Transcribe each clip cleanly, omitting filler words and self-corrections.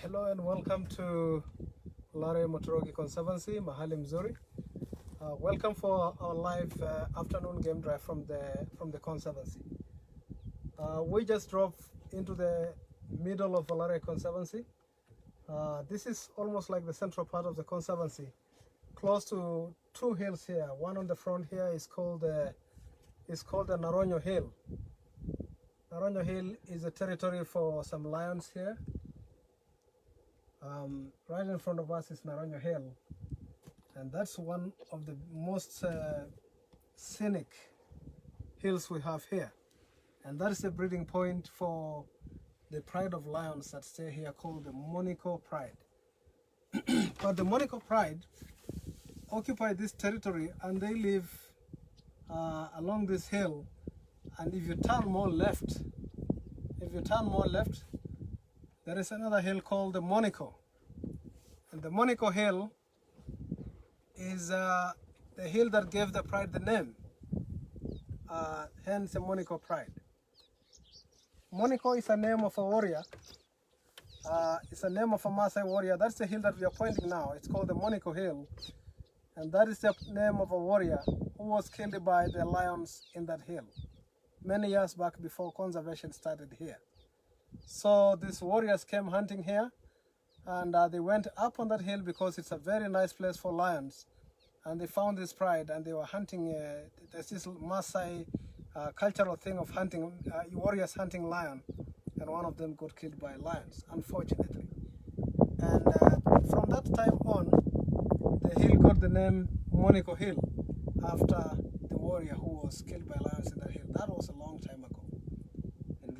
Hello and welcome to Olare Motorogi Conservancy, Mahali Mzuri. Welcome for our live afternoon game drive from the Conservancy. We just drove into the middle of Olare Conservancy. This is almost like the central part of the Conservancy, close to two hills here. One on the front here is called the Naronyo Hill. Naronyo Hill is a territory for some lions here. Right in front of us is Naronyo Hill, and that's one of the most scenic hills we have here, and that is the breeding point for the pride of lions that stay here, called the Monaco Pride. But the Monaco Pride occupy this territory and they live along this hill, and if you turn more left, there is another hill called the Monaco. And the Monaco Hill is the hill that gave the pride the name, hence the Monaco Pride. Monaco is a name of a warrior. It's a name of a Maasai warrior. That's the hill that we are pointing now. It's called the Monaco Hill. And that is the name of a warrior who was killed by the lions in that hill many years back before conservation started here. So these warriors came hunting here, and they went up on that hill because it's a very nice place for lions, and they found this pride, and they were hunting. There's this Maasai cultural thing of hunting, warriors hunting lion, and one of them got killed by lions, unfortunately. And from that time on, the hill got the name Monaco Hill after the warrior who was killed by lions in that hill. That was a long time ago.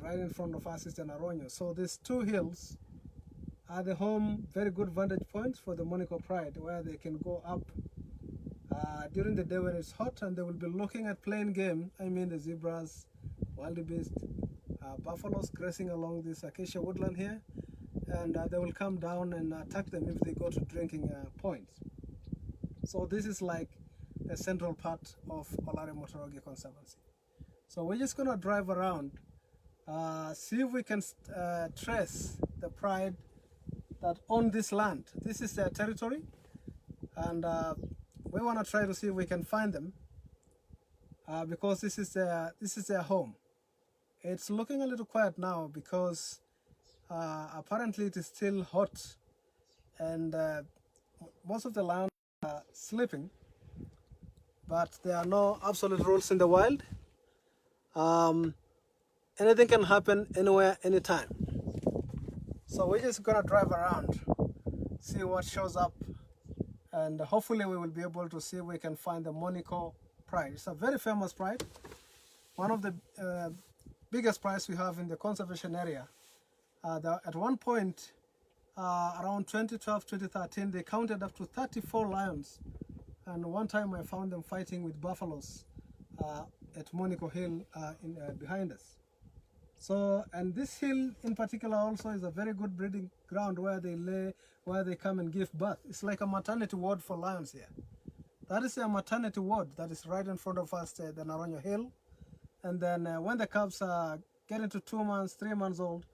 Right in front of us is the Naronyo. So these two hills are the home, very good vantage points for the Monaco Pride, where they can go up during the day when it's hot, and they will be looking at playing game. I mean the zebras, wildebeest, buffaloes grazing along this acacia woodland here, and they will come down and attack them if they go to drinking points. So this is like the central part of Olare Motorogi Conservancy. So we're just gonna drive around, see if we can trace the pride that own this land. This is their territory, and we want to try to see if we can find them, because this is their home. It's looking a little quiet now because apparently it is still hot, and most of the lions are sleeping, but there are no absolute rules in the wild. Anything can happen anywhere, anytime. So we're just gonna drive around, see what shows up, and hopefully we will be able to see if we can find the Monaco Pride. It's a very famous pride, one of the biggest prides we have in the conservation area. At one point, around 2012, 2013, they counted up to 34 lions, and one time I found them fighting with buffaloes at Monaco Hill behind us. So, and this hill in particular also is a very good breeding ground where they come and give birth. It's like a maternity ward for lions here. That is a maternity ward that is right in front of us, the Naronyo Hill. And then when the cubs get into 2 months, 3 months old,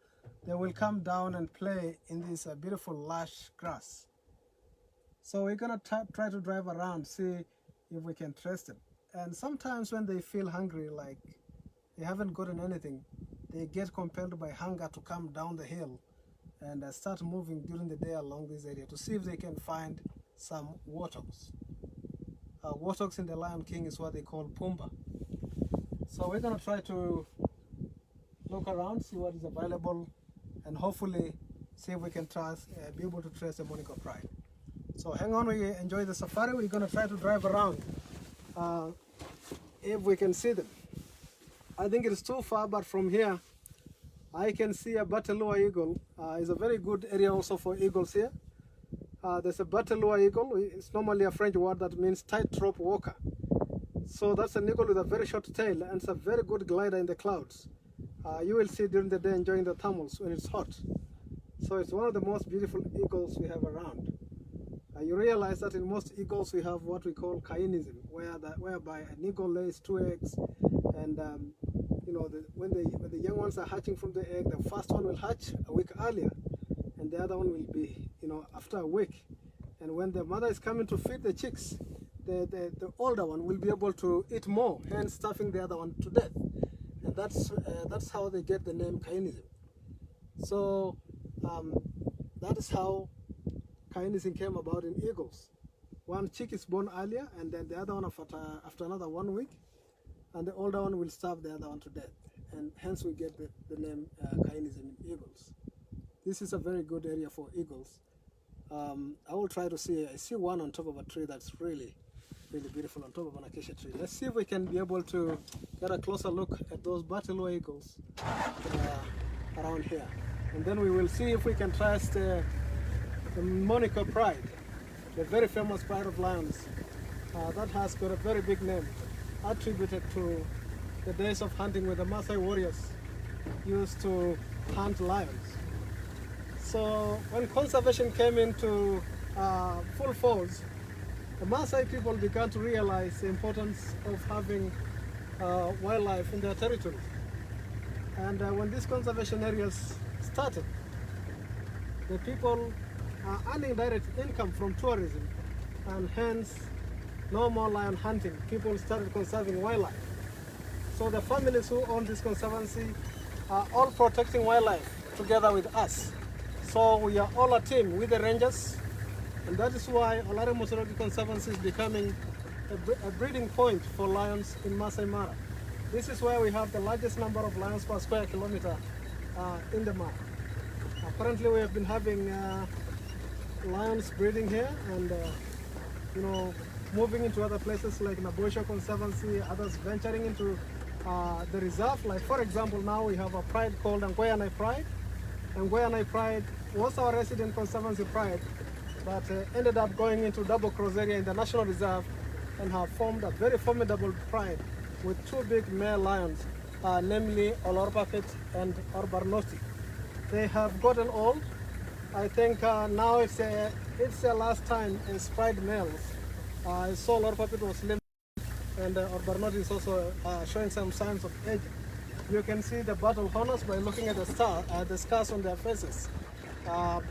they will come down and play in this beautiful lush grass. So we're gonna try to drive around, see if we can trace them. And sometimes when they feel hungry, like they haven't gotten anything, they get compelled by hunger to come down the hill and start moving during the day along this area to see if they can find some warthogs. Warthogs in the Lion King is what they call Pumba. So we're going to try to look around, see what is available, and hopefully see if we can be able to trace the Monaco Pride. So hang on, we enjoy the safari. We're going to try to drive around if we can see them. I think it is too far, but from here I can see a Batalua eagle. It's a very good area also for eagles here. There's a Batalua eagle. It's normally a French word that means tightrope walker. So that's an eagle with a very short tail, and it's a very good glider in the clouds. You will see during the day enjoying the thermals when it's hot. So it's one of the most beautiful eagles we have around. You realize that in most eagles we have what we call kainism, whereby an eagle lays 2 eggs, and when the young ones are hatching from the egg, the first one will hatch a week earlier, and the other one will be, after a week. And when the mother is coming to feed the chicks, the older one will be able to eat more, hence starving the other one to death. And that's how they get the name Kainism. So that is how Kainism came about in eagles. One chick is born earlier, and then the other one after another 1 week, and the older one will starve the other one to death. And hence we get the name Kainism in eagles. This is a very good area for eagles. I will try to see, I see one on top of a tree that's really, really beautiful on top of an acacia tree. Let's see if we can be able to get a closer look at those Buffalo eagles around here. And then we will see if we can trace the Monaco pride, the very famous pride of lions. That has got a very big name, attributed to the days of hunting where the Maasai warriors used to hunt lions. So when conservation came into full force, the Maasai people began to realize the importance of having wildlife in their territories. And when these conservation areas started, the people are earning direct income from tourism, and hence no more lion hunting. People started conserving wildlife. So the families who own this conservancy are all protecting wildlife together with us. So we are all a team with the rangers, and that is why Olare Motorogi Conservancy is becoming a breeding point for lions in Maasai Mara. This is where we have the largest number of lions per square kilometer in the Mara. Currently we have been having lions breeding here, and moving into other places like Nabosho Conservancy, others venturing into the reserve. Like for example, now we have a pride called Angweyanai Pride. Angweyanai Pride was our resident conservancy pride, but ended up going into double cross area in the National Reserve and have formed a very formidable pride with two big male lions, namely Olorpapet and Orbarnoti. They have gotten old. I think now it's the last time as pride males. I saw Olorpapet was limp, and Orbarnoti is also showing some signs of aging. You can see the battle honors by looking at the scars on their faces. That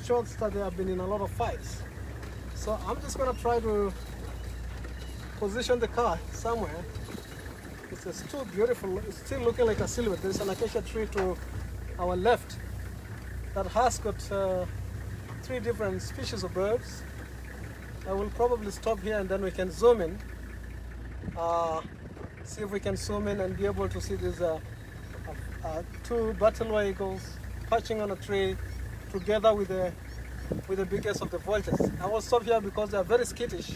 shows that they have been in a lot of fights. So I'm just going to try to position the car somewhere. It's just too beautiful. It's still looking like a silhouette. There's an acacia tree to our left that has got 3 different species of birds. I will probably stop here and then we can zoom in. See if we can zoom in and be able to see these 2 battle eagles perching on a tree together with the biggest of the vultures. I will stop here because they are very skittish.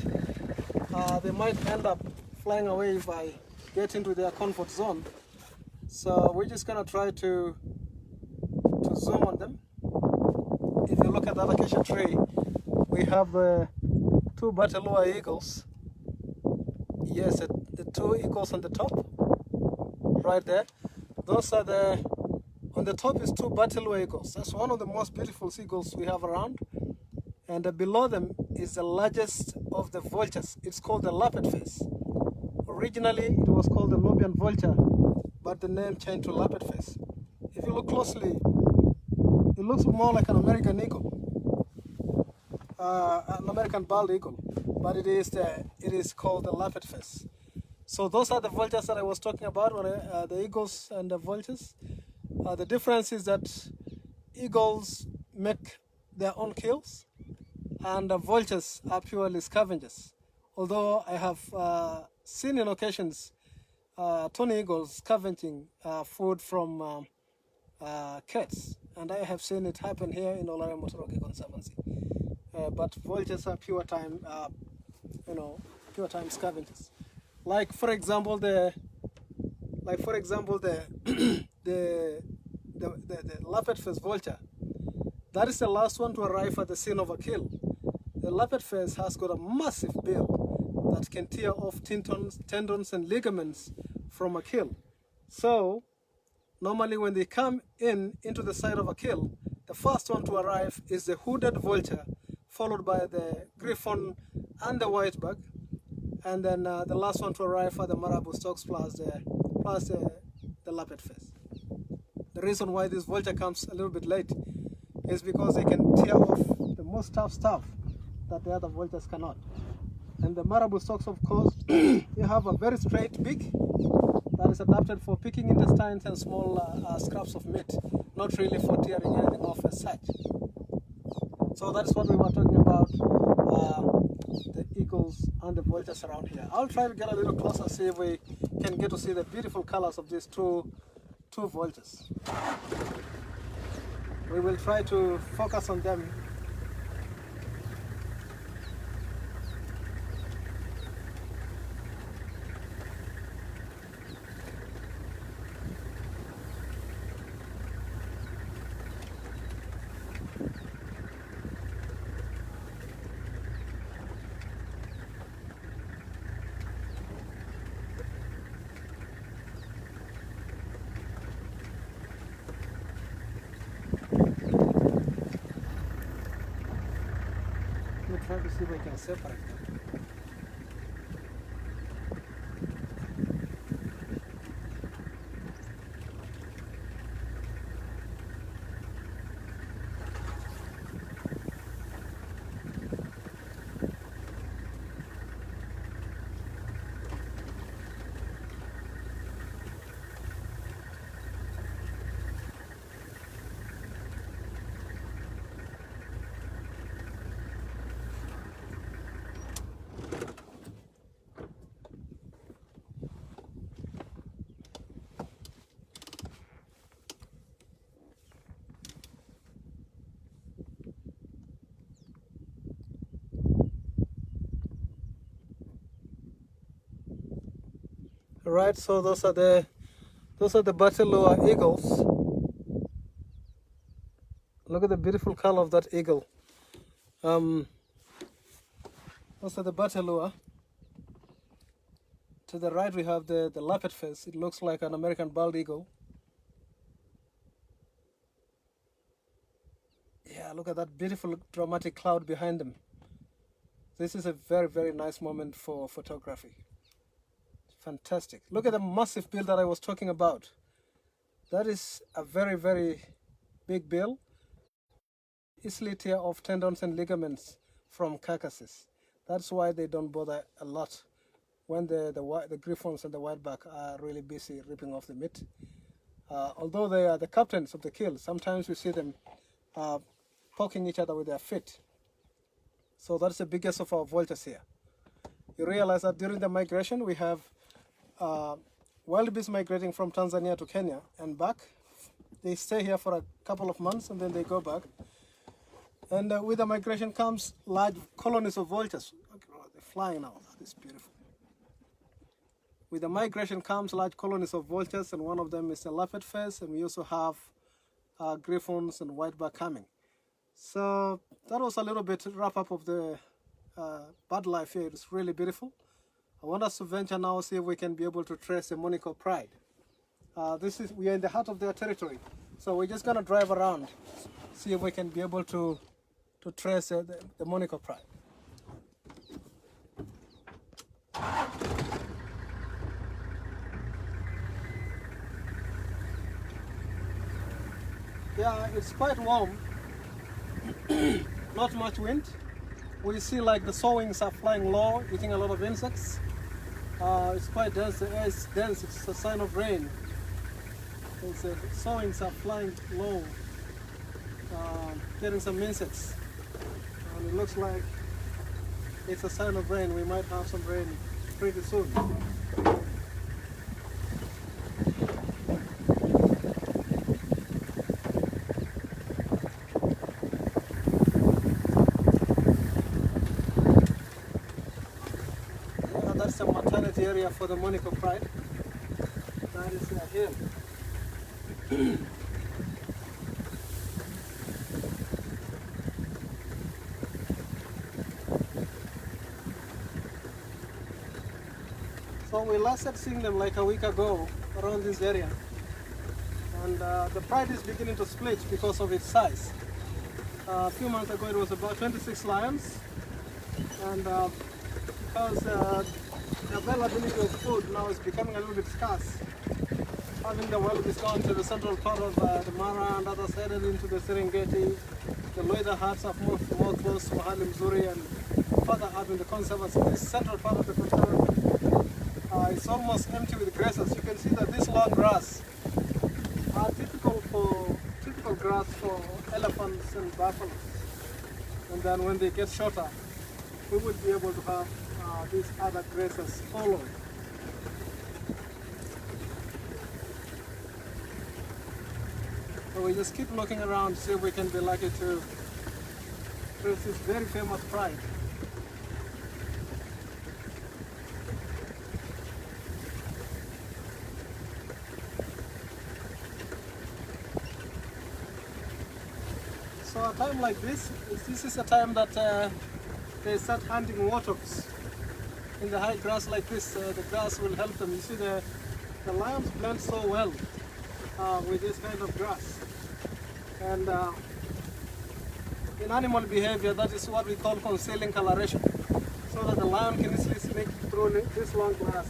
They might end up flying away if I get into their comfort zone. So we're just gonna try to zoom on them. If you look at that acacia tree, we have the 2 battle eagles. Yes, the 2 eagles on the top, right there. Those are on the top is 2 battle eagles. That's one of the most beautiful seagulls we have around. And below them is the largest of the vultures. It's called the lappet face. Originally, it was called the Nubian vulture, but the name changed to lappet face. If you look closely, it looks more like an American eagle, an American bald eagle, but it is called the lappet face. So those are the vultures that I was talking about, the eagles and the vultures. The difference is that eagles make their own kills, and the vultures are purely scavengers. Although I have seen in occasions tawny eagles scavenging food from cats, and I have seen it happen here in Olare Motorogi Conservancy. But vultures are pure time scavengers. Like for example, the lappet-faced vulture. That is the last one to arrive at the scene of a kill. The lappet-face has got a massive bill that can tear off tendons and ligaments from a kill. So normally when they come into the site of a kill, the first one to arrive is the hooded vulture, followed by the griffon and the whitebug, and then the last one to arrive are the marabou storks plus the lappet face. The reason why this vulture comes a little bit late is because they can tear off the most tough stuff that the other vultures cannot. And the marabou storks, of course, you have a very straight beak that is adapted for picking intestines and small scraps of meat, not really for tearing anything off as such. So that's what we were talking about, the eagles and the vultures around here. I'll try to get a little closer, see if we can get to see the beautiful colors of these two vultures. We will try to focus on them. We'll try to see if we can separate them. Right, so those are the Batelloa eagles. Look at the beautiful color of that eagle. Those are the Batelloa. To the right we have the lappet face. It looks like an American bald eagle. Yeah, look at that beautiful dramatic cloud behind them. This is a very, very nice moment for photography. Fantastic. Look at the massive bill that I was talking about. That is a very, very big bill. Easily tear off tendons and ligaments from carcasses. That's why they don't bother a lot when the griffons and the whiteback are really busy ripping off the meat. Although they are the captains of the kill, sometimes we see them poking each other with their feet. So that's the biggest of our vultures here. You realize that during the migration we have wildebeest migrating from Tanzania to Kenya and back. They stay here for a couple of months and then they go back. And with the migration comes large colonies of vultures. Okay, they're flying now. That is beautiful. With the migration comes large colonies of vultures, and one of them is a lappet face, and we also have griffons and whiteback coming. So that was a little bit wrap up of the bird life here. It's really beautiful. I want us to venture now, see if we can be able to trace the Monaco Pride. We are in the heart of their territory, so we're just going to drive around, see if we can be able to trace the Monaco Pride. Yeah, it's quite warm, not much wind. We see like the sowings are flying low, eating a lot of insects. It's quite dense, the air is dense, it's a sign of rain. The sowings are flying low, getting some insects. And it looks like it's a sign of rain. We might have some rain pretty soon. That's the maternity area for the Monaco Pride. That is a hill. So we last started seeing them like a week ago around this area. And the pride is beginning to split because of its size. A few months ago it was about 26 lions. And because the availability of food now is becoming a little bit scarce, having the wildebeest gone to the central part of the Mara and others headed into the Serengeti. The Loida herds have moved more close to Mahali Mzuri and further up in the conservancy. This central part of the conservancy is almost empty with grasses. You can see that this long grass are typical grass for elephants and buffaloes. And then when they get shorter, we will be able to have these other grasses follow. So we just keep looking around to see if we can be lucky to trace this very famous pride. So a time like this is a time that they start hunting warthogs. In the high grass like this, the grass will help them. You see the lions blend so well with this kind of grass. And in animal behavior, that is what we call concealing coloration. So that the lion can easily sneak through this long grass,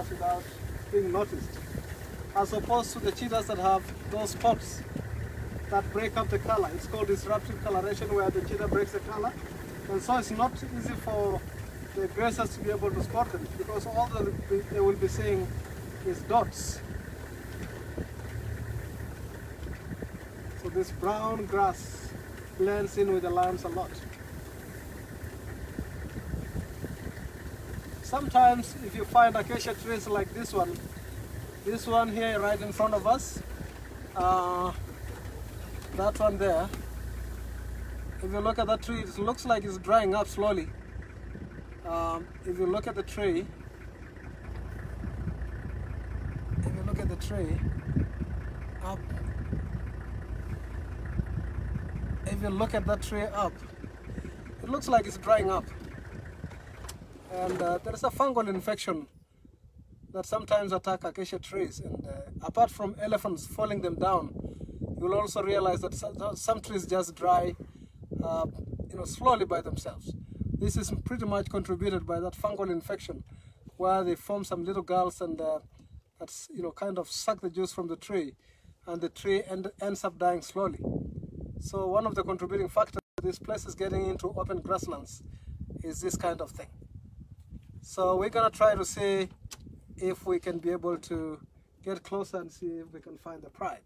without being noticed. As opposed to the cheetahs that have those spots that break up the color. It's called disruptive coloration, where the cheetah breaks the color. And so it's not easy for the grazers to be able to spot them, because all they will be seeing is dots. So this brown grass blends in with the lions a lot. Sometimes if you find acacia trees like this one here right in front of us, that one there, if you look at that tree, it looks like it's drying up slowly. If you look at the tree, up, if you look at that tree up, it looks like it's drying up. And there is a fungal infection that sometimes attack acacia trees. And apart from elephants falling them down, you will also realize that some trees just dry slowly by themselves. This is pretty much contributed by that fungal infection, where they form some little galls and that's kind of suck the juice from the tree, and the tree ends up dying slowly. So one of the contributing factors to this place is getting into open grasslands is this kind of thing. So we're gonna try to see if we can be able to get closer and see if we can find the pride.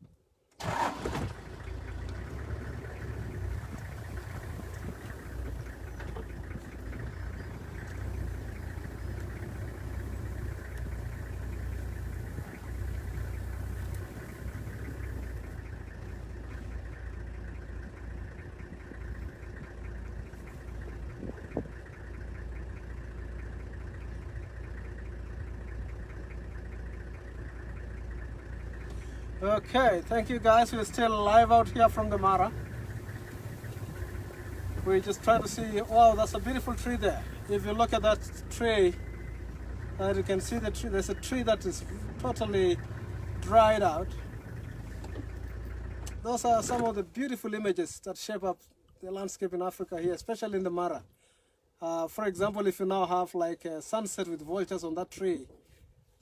Okay, thank you guys. We're still live out here from the Mara. We just try to see, wow, that's a beautiful tree there. If you look at that tree, you can see the tree. There's a tree that is totally dried out. Those are some of the beautiful images that shape up the landscape in Africa here, especially in the Mara. For example, if you now have like a sunset with vultures on that tree,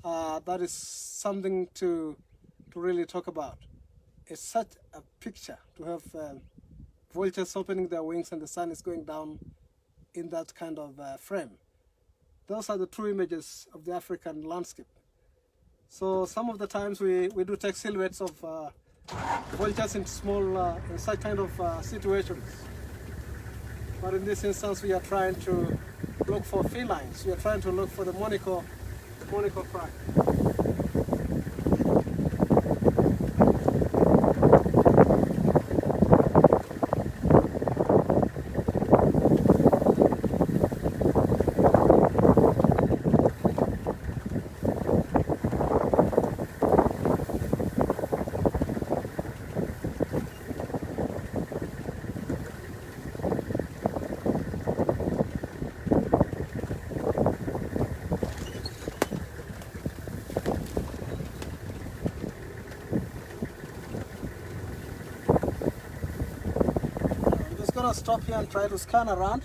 that is something to really talk about. It's such a picture to have vultures opening their wings and the sun is going down in that kind of frame. Those are the true images of the African landscape. So some of the times we do take silhouettes of vultures in such kind of situations. But in this instance, we are trying to look for felines. We are trying to look for the Monico pride. Gonna stop here and try to scan around,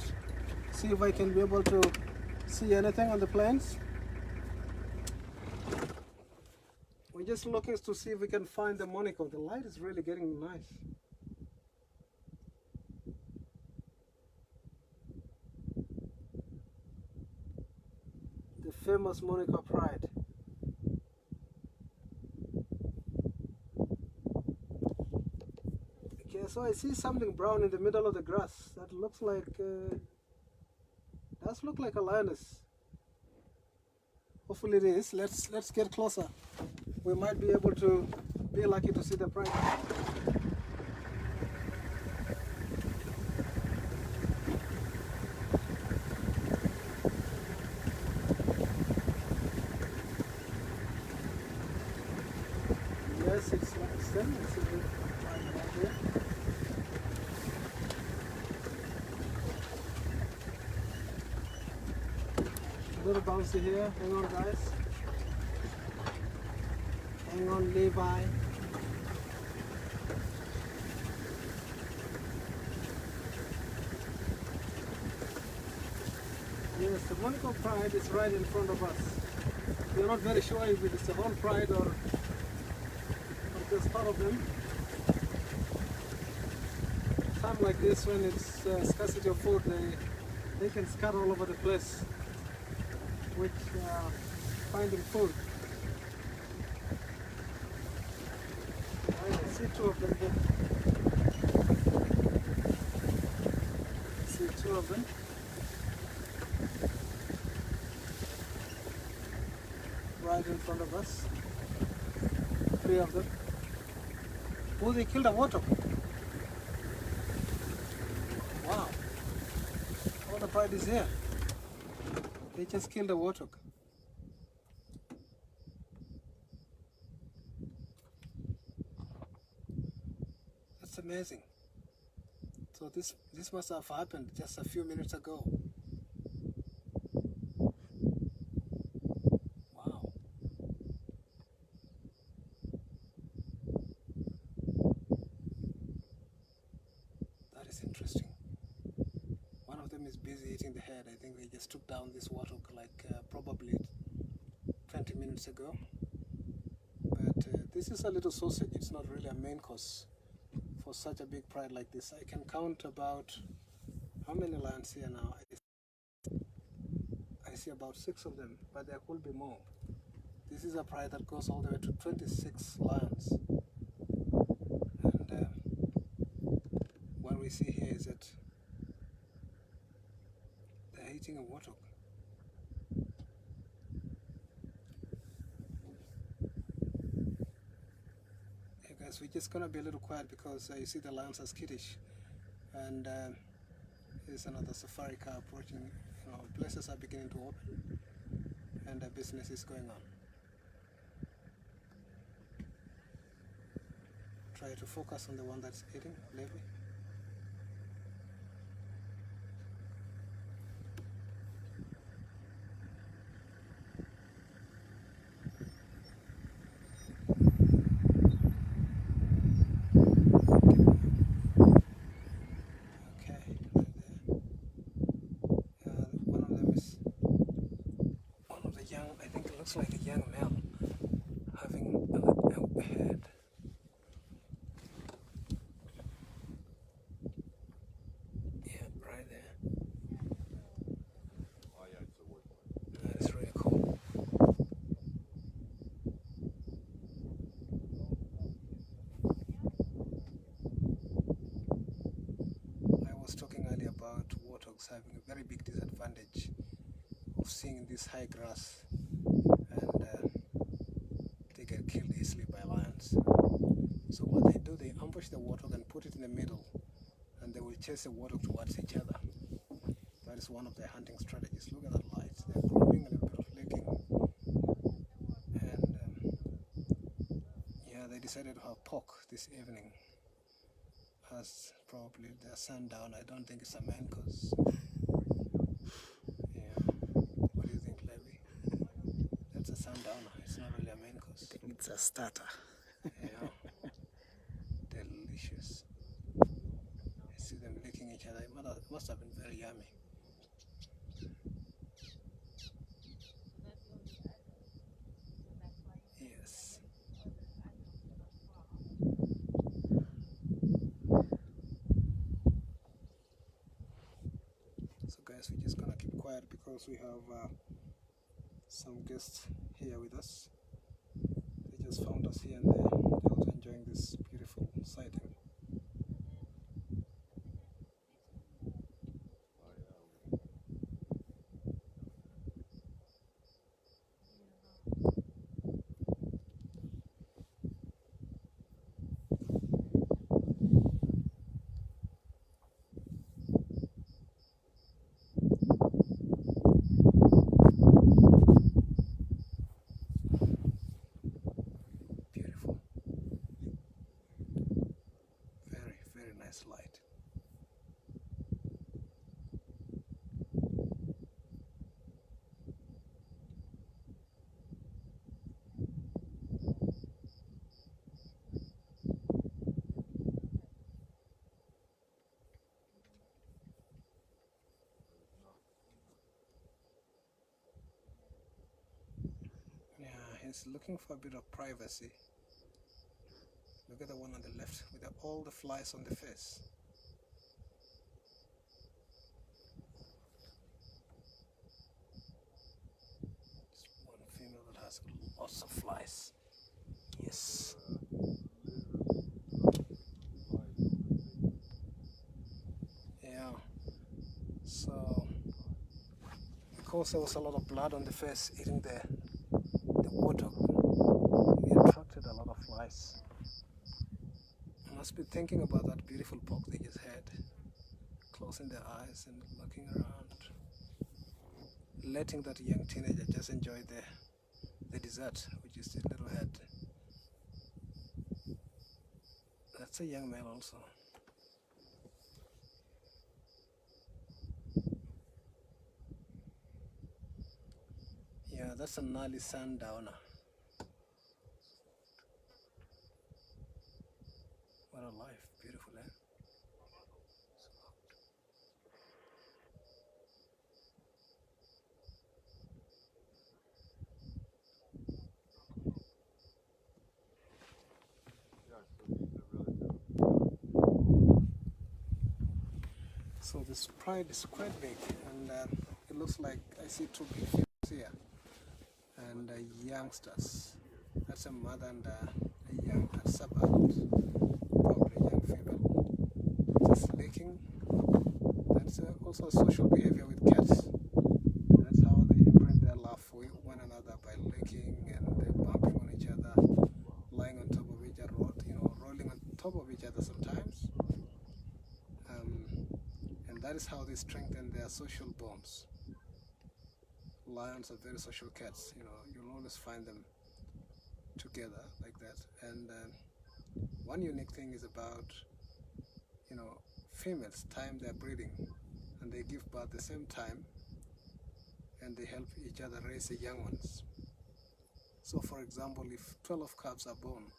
see if I can be able to see anything on the plains. just looking to see if we can find the Monaco. The light is really getting nice. The famous Monaco Pride. Okay, so I see something brown in the middle of the grass. That looks like, does look like a lioness. Hopefully it is. Let's get closer. We might be able to be lucky to see the pride. Yes, it's them. It's a bit right about here. A little bouncy here. Hang on, guys. Hang on, Levi. Yes, the Monaco Pride is right in front of us. We're not very sure if it is the whole pride or just part of them. Time like this, when it's scarcity of food, they can scatter all over the place, which finding food. I see two of them here. I see two of them. Right in front of us. Three of them. Oh, they killed a warthog. Wow. All the pride is here. They just killed a warthog. That's amazing. So this must have happened just a few minutes ago. Wow. That is interesting. One of them is busy eating the head. I think they just took down this warthog like probably 20 minutes ago. But this is a little sausage. It's not really a main course for such a big pride like this. I can count about, how many lions here now? I see about 6 of them, but there could be more. This is a pride that goes all the way to 26 lions. And what we see here is that they're eating a warthog. Hey guys, we're just gonna be a little quiet because you see the lions are skittish, and there's another safari car approaching. You know, places are beginning to open, and business is going on. Try to focus on the one that's eating, Levi. Looks like a young male having a head. Yeah, right there. That is really cool. I was talking earlier about warthogs having a very big disadvantage of seeing this high grass, and they get killed easily by lions. So what they do, they ambush the warthog and put it in the middle, and they will chase the warthog towards each other. That is one of their hunting strategies. Look at that light. They're grooming a little bit of licking. And yeah, they decided to have pork this evening as probably their sundown. I don't think it's a man cause. What do you think, Levi? That's a sundowner. It's not really a main course. I think it's a starter. Yeah. Delicious. I see them licking each other. It must have been very yummy. Yes. guys, we're just gonna keep quiet because we have some guests here with us. They just found us here and they're also enjoying this beautiful sighting. Beautiful. Very, very nice light. Yeah, he's looking for a bit of privacy. Look at the one on the left with all the flies on the face. It's one female that has lots of flies. Yes. Yeah. So, because there was a lot of blood on the face eating the water, it attracted a lot of flies. I must be thinking about that beautiful pork they just had, closing their eyes and looking around, letting that young teenager just enjoy the dessert, which is this little head. That's a young male also. Yeah, that's a gnarly sundowner. What a life, beautiful, eh? So this pride is quite big, and it looks like I see two big females here, and youngsters. That's a mother and a young sub-adult, probably a young female, just licking. That's also a social behavior with cats. That's how they imprint their love for one another, by licking and bumping on each other, lying on top of each other, rolling on top of each other sometimes. And that is how they strengthen their social bonds. Lions are very social cats. You'll always find them together like that. And one unique thing is about, females time their breeding, and they give birth the same time, and they help each other raise the young ones. So for example, if 12 cubs are born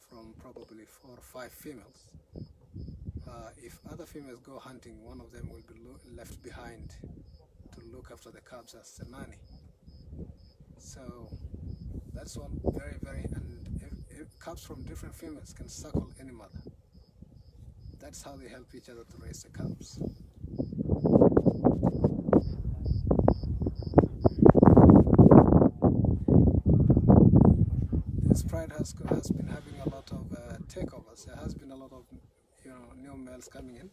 from probably 4 or 5 females, if other females go hunting, one of them will be left behind to look after the cubs as the nanny. So that's one very, very, and if cubs from different females can suckle any mother. That's how they help each other to raise the cubs. This pride has been having a lot of takeovers. There has been a lot of new males coming in.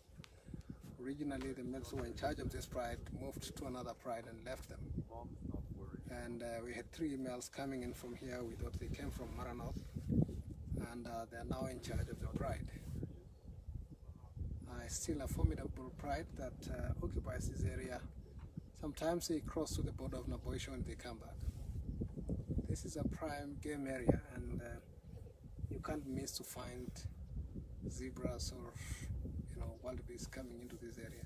Originally, the males who were in charge of this pride moved to another pride and left them. And we had 3 males coming in from here. We thought they came from Mara North, and they are now in charge of the pride. Still a formidable pride that occupies this area. Sometimes they cross to the border of Naboisho and they come back. This is a prime game area, and you can't miss to find zebras or wildebeest coming into this area.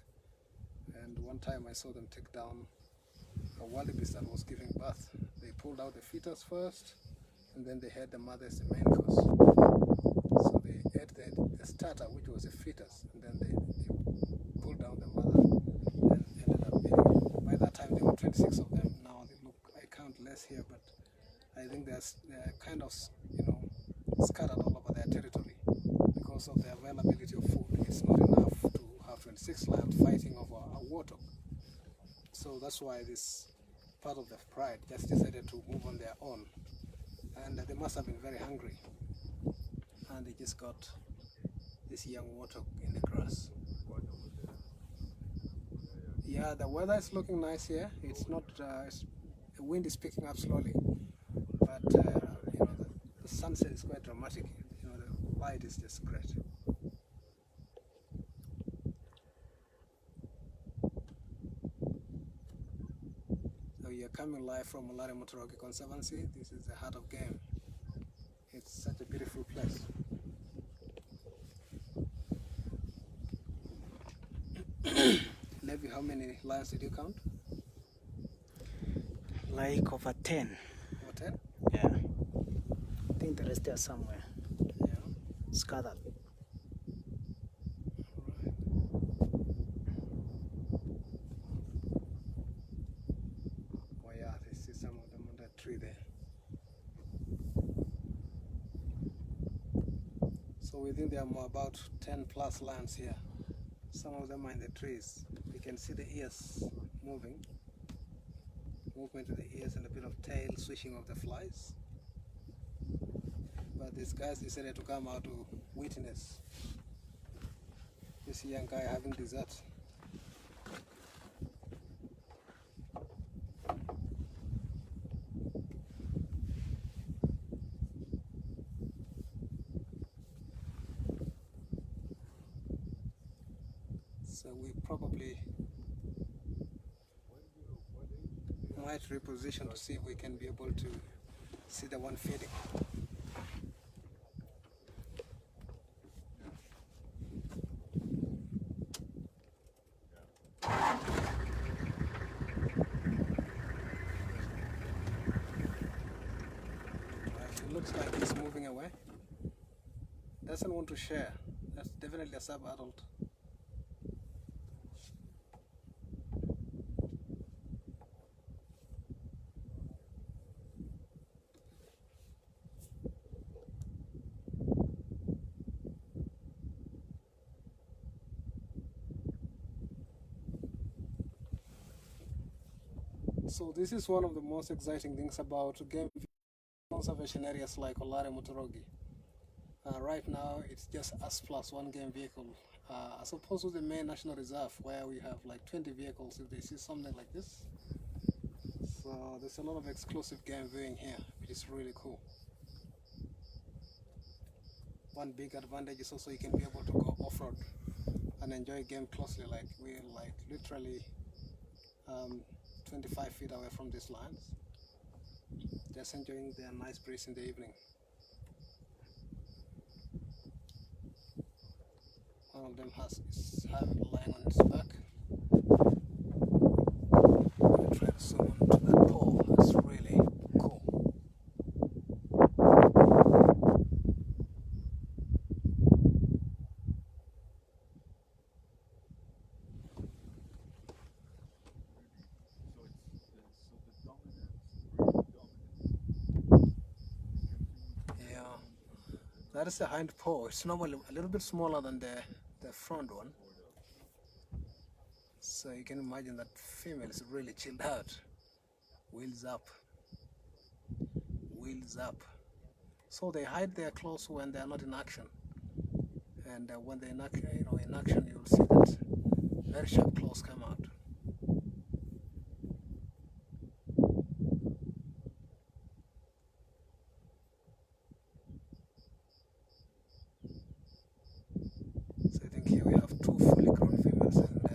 And one time I saw them take down a wildebeest that was giving birth. They pulled out the fetus first, and then they had the mother as the main course. So they ate the starter, which was a fetus, and then they pulled down the mother and ended up eating. By that time there were 26 of them. Now they look, I count less here, but I think they're kind of scattered all over their territory because of the availability of food. It's not enough to have 26 lions fighting over a warthog. So that's why this part of the pride just decided to move on their own, and they must have been very hungry, and they just got this young water in the grass. Yeah, the weather is looking nice here. It's not, the wind is picking up slowly, but the sunset is quite dramatic. The light is just great. So you're coming live from Olare Motorogi Conservancy. This is the heart of game. It's such a beautiful place. Levi, how many lions did you count? Like over 10. Over 10? Yeah. I think the rest are somewhere. Yeah. Scattered. Right. Oh yeah, I see some of them on that tree there. So within there are about 10 plus lions here. Some of them are in the trees. You can see the ears moving. Movement of the ears and a bit of tail swishing of the flies. But these guys decided to come out to witness this young guy having dessert. So we probably might reposition to see if we can be able to see the one feeding. It looks like he's moving away. Doesn't want to share. That's definitely a sub-adult. So this is one of the most exciting things about game conservation areas like Olare Motorogi. Right now it's just us plus one game vehicle, as opposed to the main national reserve where we have like 20 vehicles if they see something like this. So there's a lot of exclusive game viewing here, which is really cool. One big advantage is also you can be able to go off-road and enjoy game closely, like we're like literally 25 feet away from these lines, just enjoying the nice breeze in the evening. One of them is lying on its back. I'll try to zoom onto that pole. It's really cool. Yeah, that is the hind paw. It's normally a little bit smaller than the front one. So you can imagine that female is really chilled out. Wheels up. Wheels up. So they hide their claws when they are not in action. And when they're in action, you'll see that very sharp claws come out. So I think here we have 2 fully grown females and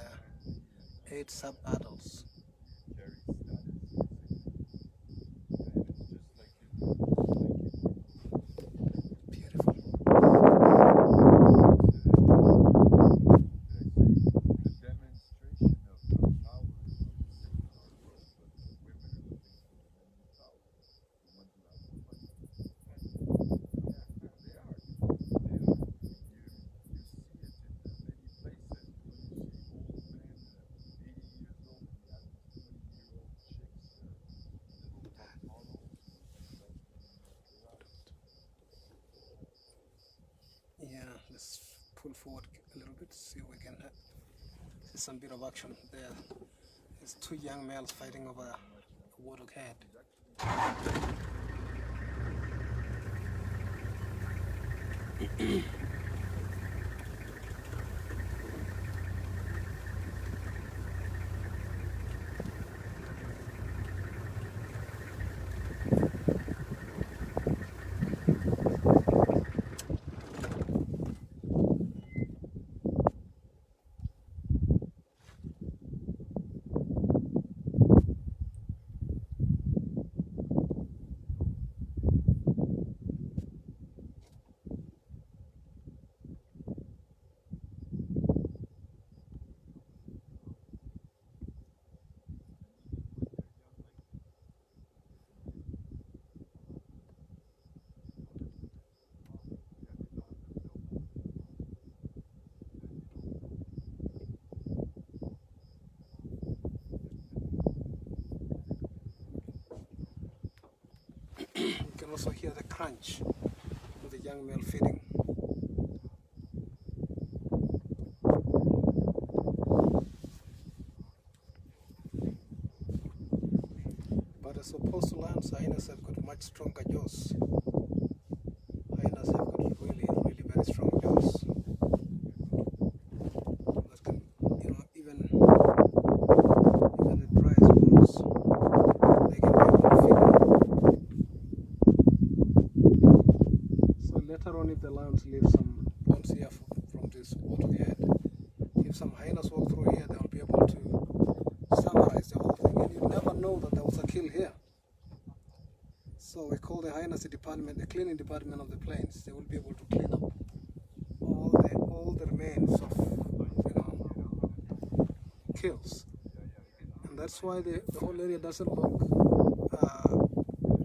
8 sub-adults. Yeah, let's pull forward a little bit, see if we can see some bit of action there. There's two young males fighting over a warthog head. You can also hear the crunch of the young male feeding. But as opposed to lions, hyenas have got much stronger jaws. Hyenas have got really very strong jaws. That can, even the driest bones, they can be able to feed. So later on, if the lions leave some bones here from this warthog head, if some hyenas walk through here, they'll be able to summarize the whole thing, and you never know that there was a kill here. So we call the hyenas department, the cleaning department of the plains. They will be able to clean up all the remains of kills, and that's why the whole area doesn't look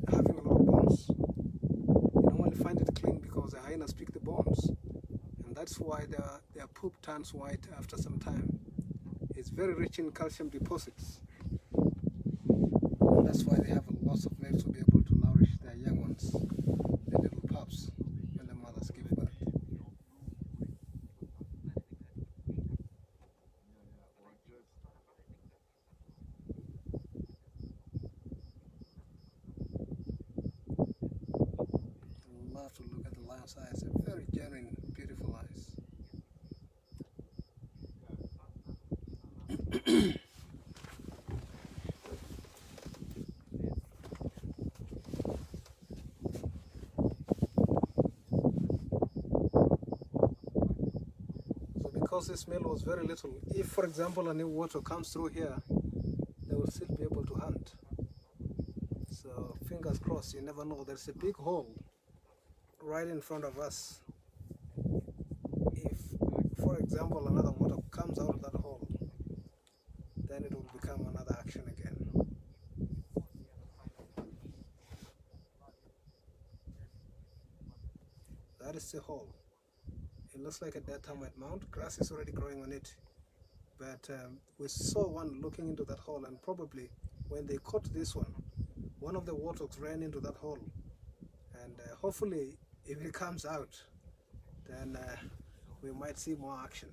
having a lot of bones. You normally find it clean because the hyenas pick the bones, and that's why their poop turns white after some time. It's very rich in calcium deposits, and that's why they have lots of males to be able to nourish their young ones, the little pups, when the mothers give birth. I love to look at the lion's eyes. They're very genuine, beautiful eyes. So because this male was very little, if for example a new warthog comes through here, they will still be able to hunt. So fingers crossed, you never know. There's a big hole right in front of us. If, for example, another warthog comes out of that hole, then it will become another action again. That is the hole. It looks like a dead termite mound. Grass is already growing on it. But we saw one looking into that hole, and probably when they caught this one of the warthogs ran into that hole. And hopefully, if it comes out, then we might see more action.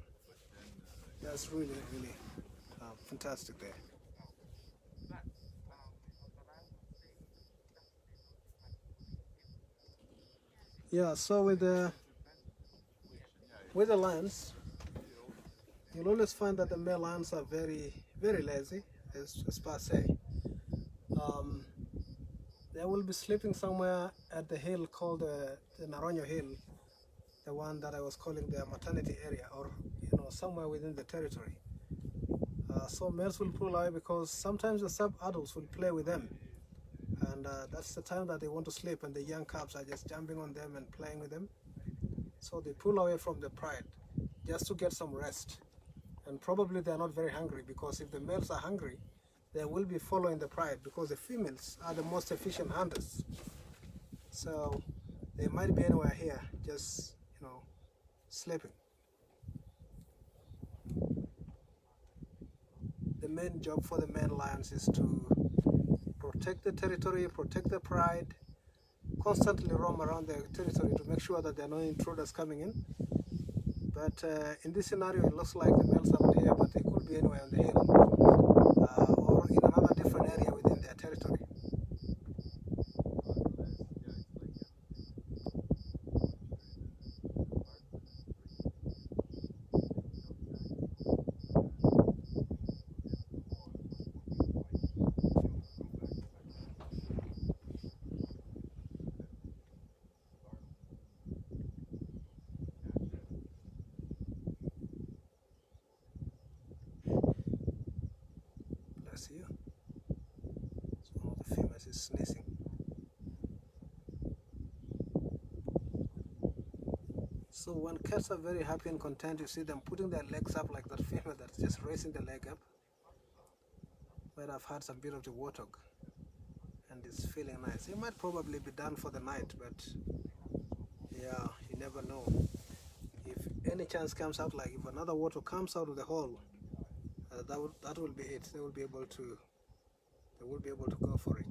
That's really fantastic there. Yeah, so with the lions, you'll always find that the male lions are very lazy, as per se. They will be sleeping somewhere at the hill called the Naronyo Hill, the one that I was calling the maternity area, or somewhere within the territory. So males will pull away because sometimes the sub-adults will play with them, and that's the time that they want to sleep, and the young cubs are just jumping on them and playing with them. So they pull away from the pride just to get some rest, and probably they're not very hungry, because if the males are hungry, they will be following the pride, because the females are the most efficient hunters. So they might be anywhere here, just sleeping. The main job for the male lions is to protect the territory, protect the pride, constantly roam around the territory to make sure that there are no intruders coming in. But in this scenario, it looks like the males are here, but they could be anywhere on the hill or in another different area within their territory. Bless you. So one of the females is sneezing. So when cats are very happy and content, you see them putting their legs up like that female that's just raising the leg up. But I've had some bit of the warthog and it's feeling nice. He might probably be done for the night, but yeah, you never know. If any chance comes out, like if another warthog comes out of the hole, that will be it. They will be able to go for it.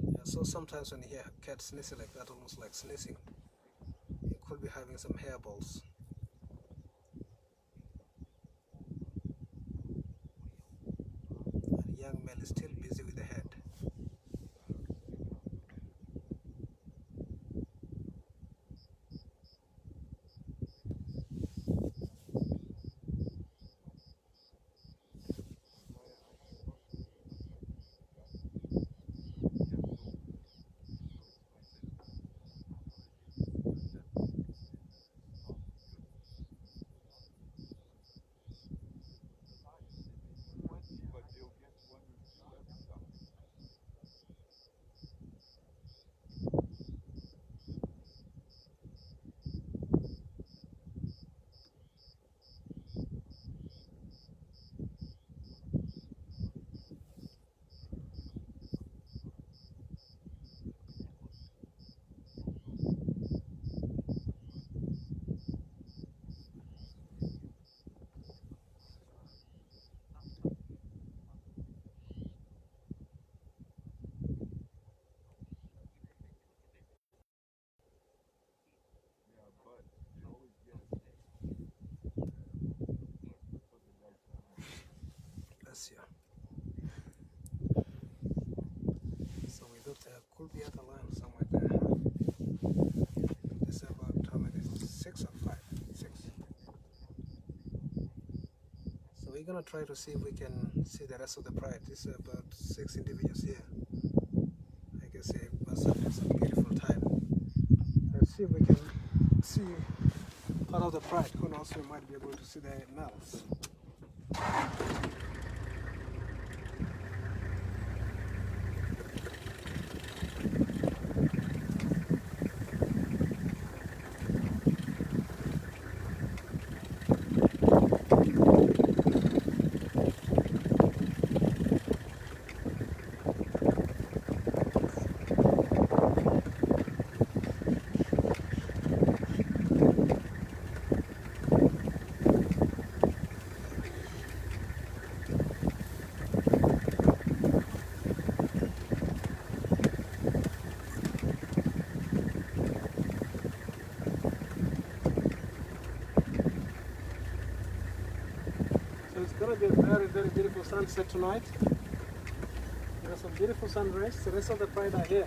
Yeah, so sometimes when you hear a cat sneezing like that, almost like sneezing, it could be having some hairballs. And young male is still busy with the head. Bless you. So we look, there could be other line somewhere there. This is about how many? 6 or 5? 6. So we're gonna try to see if we can see the rest of the pride. This is about 6 individuals here. I guess they must have had some beautiful time. Let's see if we can see part of the pride. Who knows, we might be able to see the males. So it's going to be a very, very beautiful sunset tonight. There are some beautiful sun rays. The rest of the pride are here.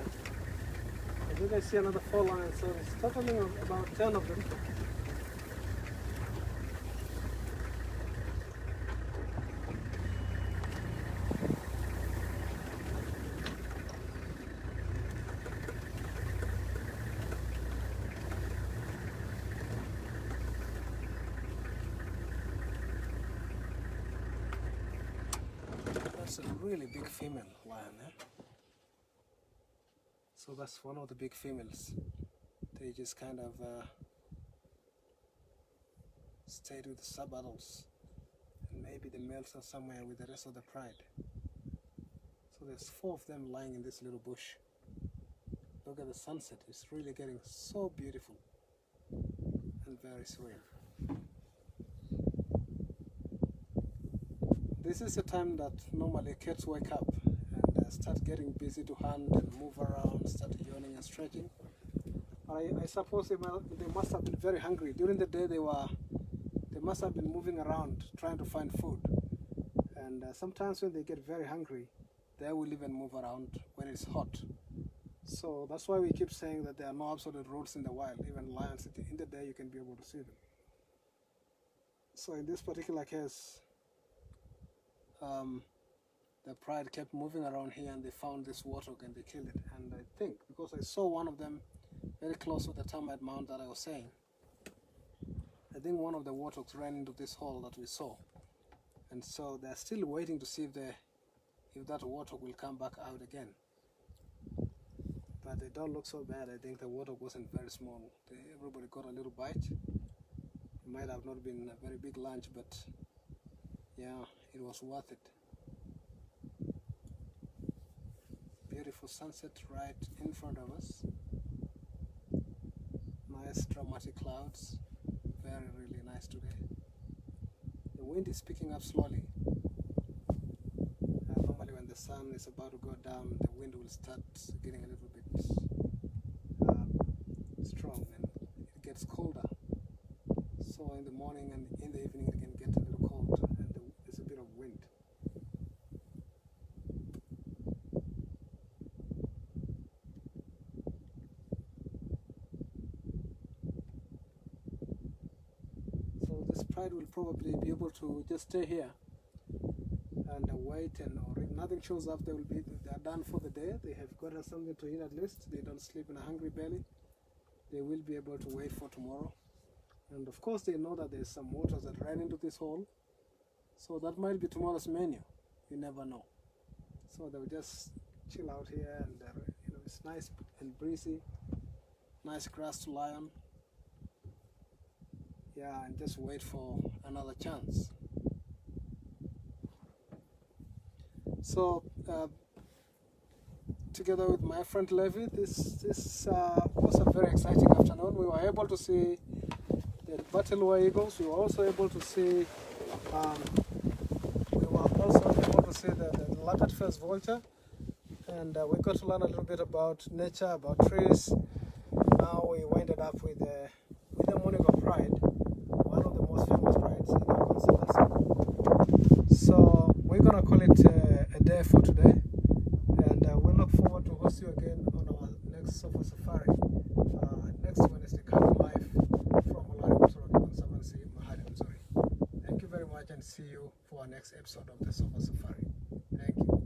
As you guys see, another 4 lions. So it's totaling of about 10 of them. That's a really big female lion, eh? So that's one of the big females. They just kind of stayed with the sub-adults. And maybe the males are somewhere with the rest of the pride. So there's 4 of them lying in this little bush. Look at the sunset. It's really getting so beautiful and very surreal. This is the time that normally cats wake up and start getting busy to hunt and move around, start yawning and stretching. I suppose they must have been very hungry. During the day they must have been moving around trying to find food. And sometimes when they get very hungry, they will even move around when it's hot. So that's why we keep saying that there are no absolute rules in the wild. Even lions, in the day you can be able to see them. So in this particular case, the pride kept moving around here and they found this warthog and they killed it. And I think, because I saw one of them very close to the termite mound that I was saying, I think one of the warthogs ran into this hole that we saw. And so they're still waiting to see if that warthog will come back out again. But they don't look so bad. I think the warthog wasn't very small. Everybody got a little bite. It might have not been a very big lunch, but yeah, it was worth it. Beautiful sunset right in front of us. Nice dramatic clouds. Very, really nice today. The wind is picking up slowly. Normally when the sun is about to go down, the wind will start getting a little bit strong and it gets colder. So in the morning and in the evening it can get a little cold and there's a bit of wind. So this pride will probably be able to just stay here and wait, and or if nothing shows up, they are done for the day. They have gotten something to eat at least. They don't sleep in a hungry belly. They will be able to wait for tomorrow. And of course they know that there's some water that ran into this hole. So that might be tomorrow's menu. You never know. So they'll just chill out here and it's nice and breezy. Nice grass to lie on. Yeah, and just wait for another chance. So together with my friend Levi, this was a very exciting afternoon. We were able to see the Batelua eagles. We were also able to see the lappet-faced vulture, and we got to learn a little bit about nature, about trees. Now we winded up with the Monico pride, one of the most famous prides in our conservancy. So we're gonna call it a day for today, and we look forward to host you again on our next sofa safari next Wednesday, coming live from Olare Motorogi Conservancy, Mahali Mzuri. Thank you very much, and see you for our next episode of the Sofa Safari. Thank you.